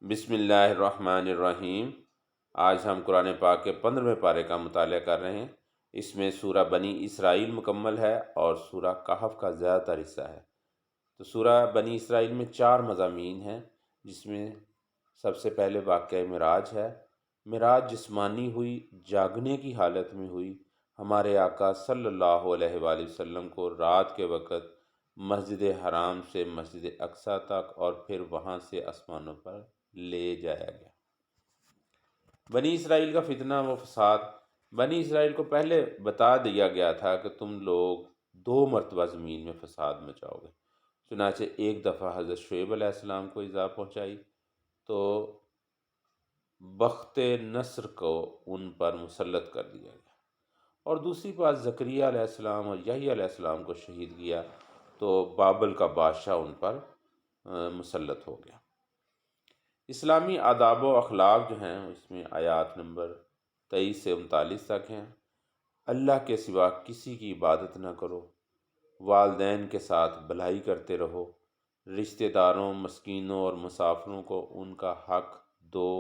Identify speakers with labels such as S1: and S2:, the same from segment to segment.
S1: بسم اللہ الرحمن الرحیم۔ آج ہم قرآن پاک کے 15ویں پارے کا مطالعہ کر رہے ہیں۔ اس میں سورہ بنی اسرائیل مکمل ہے اور سورہ کہف کا زیادہ تر حصہ ہے۔ تو سورہ بنی اسرائیل میں 4 مضامین ہیں، جس میں سب سے پہلے واقعہ معراج ہے۔ معراج جسمانی ہوئی، جاگنے کی حالت میں ہوئی۔ ہمارے آقا صلی اللہ علیہ وآلہ وسلم کو رات کے وقت مسجد حرام سے مسجد اقصیٰ تک اور پھر وہاں سے آسمانوں پر لے جایا گیا۔ بنی اسرائیل کا فتنہ و فساد۔ بنی اسرائیل کو پہلے بتا دیا گیا تھا کہ تم لوگ 2 مرتبہ زمین میں فساد مچاؤ گے۔ چنانچہ ایک دفعہ حضرت شعیب علیہ السلام کو ایذا پہنچائی تو بخت نصر کو ان پر مسلط کر دیا گیا، اور دوسری بات زکریا علیہ السلام اور یحییٰ علیہ السلام کو شہید کیا تو بابل کا بادشاہ ان پر مسلط ہو گیا۔ اسلامی آداب و اخلاق جو ہیں اس میں آیات نمبر 23 سے 39 تک ہیں۔ اللہ کے سوا کسی کی عبادت نہ کرو، والدین کے ساتھ بھلائی کرتے رہو، رشتہ داروں، مسکینوں اور مسافروں کو ان کا حق دو،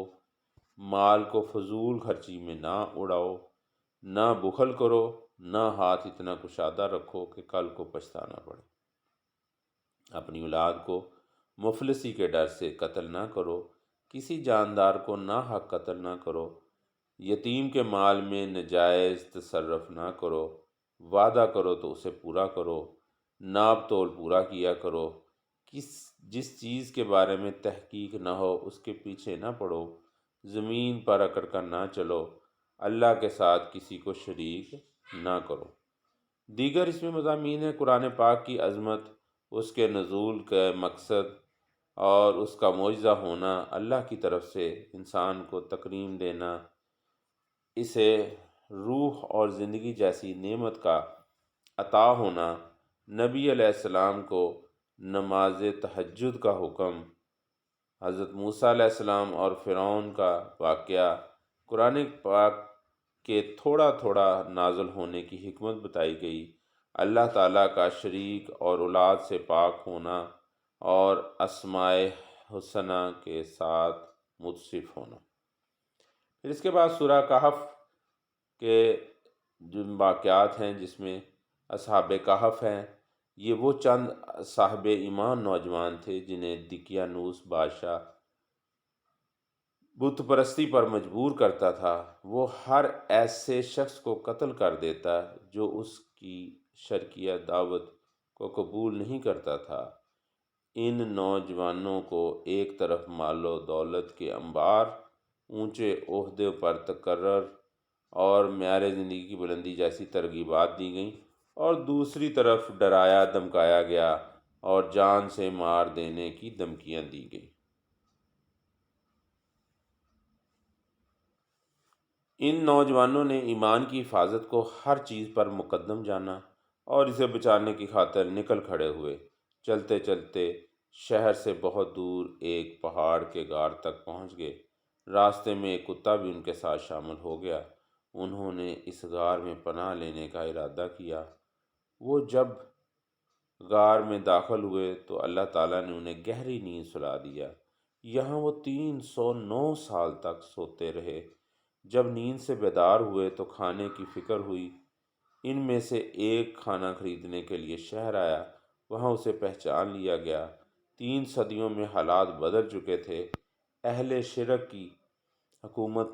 S1: مال کو فضول خرچی میں نہ اڑاؤ، نہ بخل کرو، نہ ہاتھ اتنا کشادہ رکھو کہ کل کو پچھتانا پڑے، اپنی اولاد کو مفلسی کے ڈر سے قتل نہ کرو، کسی جاندار کو ناحق قتل نہ کرو، یتیم کے مال میں ناجائز تصرف نہ کرو، وعدہ کرو تو اسے پورا کرو، ناپ تول پورا کیا کرو، جس چیز کے بارے میں تحقیق نہ ہو اس کے پیچھے نہ پڑو، زمین پر اکڑ کر نہ چلو، اللہ کے ساتھ کسی کو شریک نہ کرو۔ دیگر اس میں مضامین ہیں قرآن پاک کی عظمت، اس کے نزول کا مقصد اور اس کا معجزہ ہونا، اللہ کی طرف سے انسان کو تکریم دینا، اسے روح اور زندگی جیسی نعمت کا عطا ہونا، نبی علیہ السلام کو نماز تہجد کا حکم، حضرت موسیٰ علیہ السلام اور فرعون کا واقعہ، قرآن پاک کے تھوڑا تھوڑا نازل ہونے کی حکمت بتائی گئی، اللہ تعالیٰ کا شریک اور اولاد سے پاک ہونا اور اسماء حسنہ کے ساتھ متصف ہونا۔ پھر اس کے بعد سورہ کہف کے جو واقعات ہیں جس میں اصحاب کہف ہیں، یہ وہ چند صاحب ایمان نوجوان تھے جنہیں دقیانوس بادشاہ بت پرستی پر مجبور کرتا تھا۔ وہ ہر ایسے شخص کو قتل کر دیتا جو اس کی شرکیہ دعوت کو قبول نہیں کرتا تھا۔ ان نوجوانوں کو ایک طرف مال و دولت کے انبار، اونچے عہدے پر تقرر اور معیار زندگی کی بلندی جیسی ترغیبات دی گئیں، اور دوسری طرف ڈرایا دھمکایا گیا اور جان سے مار دینے کی دھمکیاں دی گئیں۔ ان نوجوانوں نے ایمان کی حفاظت کو ہر چیز پر مقدم جانا اور اسے بچانے کی خاطر نکل کھڑے ہوئے۔ چلتے چلتے شہر سے بہت دور ایک پہاڑ کے غار تک پہنچ گئے۔ راستے میں ایک کتا بھی ان کے ساتھ شامل ہو گیا۔ انہوں نے اس غار میں پناہ لینے کا ارادہ کیا۔ وہ جب غار میں داخل ہوئے تو اللہ تعالیٰ نے انہیں گہری نیند سلا دیا۔ یہاں وہ 309 سال تک سوتے رہے۔ جب نیند سے بیدار ہوئے تو کھانے کی فکر ہوئی۔ ان میں سے ایک کھانا خریدنے کے لیے شہر آیا، وہاں اسے پہچان لیا گیا۔ 3 صدیوں میں حالات بدل چکے تھے۔ اہل شرک کی حکومت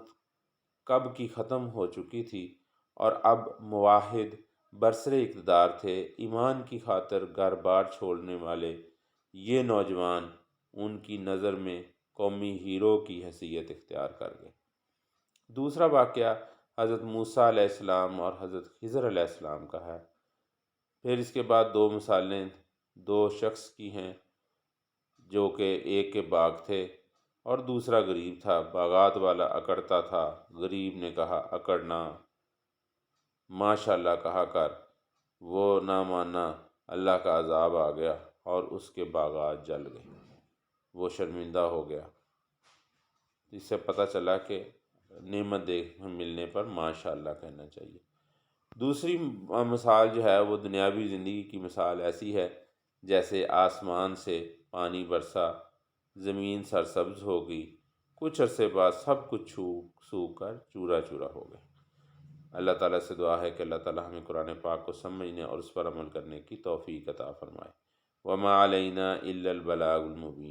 S1: کب کی ختم ہو چکی تھی اور اب موحد برسر اقتدار تھے۔ ایمان کی خاطر گھر بار چھوڑنے والے یہ نوجوان ان کی نظر میں قومی ہیرو کی حیثیت اختیار کر گئے۔ دوسرا واقعہ حضرت موسیٰ علیہ السلام اور حضرت خضر علیہ السلام کا ہے۔ پھر اس کے بعد 2 مثالیں 2 شخص کی ہیں، جو کہ ایک کے باغ تھے اور دوسرا غریب تھا۔ باغات والا اکڑتا تھا، غریب نے کہا اکڑنا ماشاء اللہ کہا کر، وہ نہ مانا، اللہ کا عذاب آ گیا اور اس کے باغات جل گئے، وہ شرمندہ ہو گیا۔ اس سے پتہ چلا کہ نعمت ملنے پر ماشاء اللہ کہنا چاہیے۔ دوسری مثال جو ہے وہ دنیاوی زندگی کی مثال ایسی ہے جیسے آسمان سے پانی برسا، زمین سرسبز ہو گئی، کچھ عرصے بعد سب کچھ سوکھ کر چورا چورا ہو گئے۔ اللہ تعالیٰ سے دعا ہے کہ اللہ تعالیٰ ہمیں قرآن پاک کو سمجھنے اور اس پر عمل کرنے کی توفیق عطا فرمائے۔ وما علینا الا البلاغ المبین۔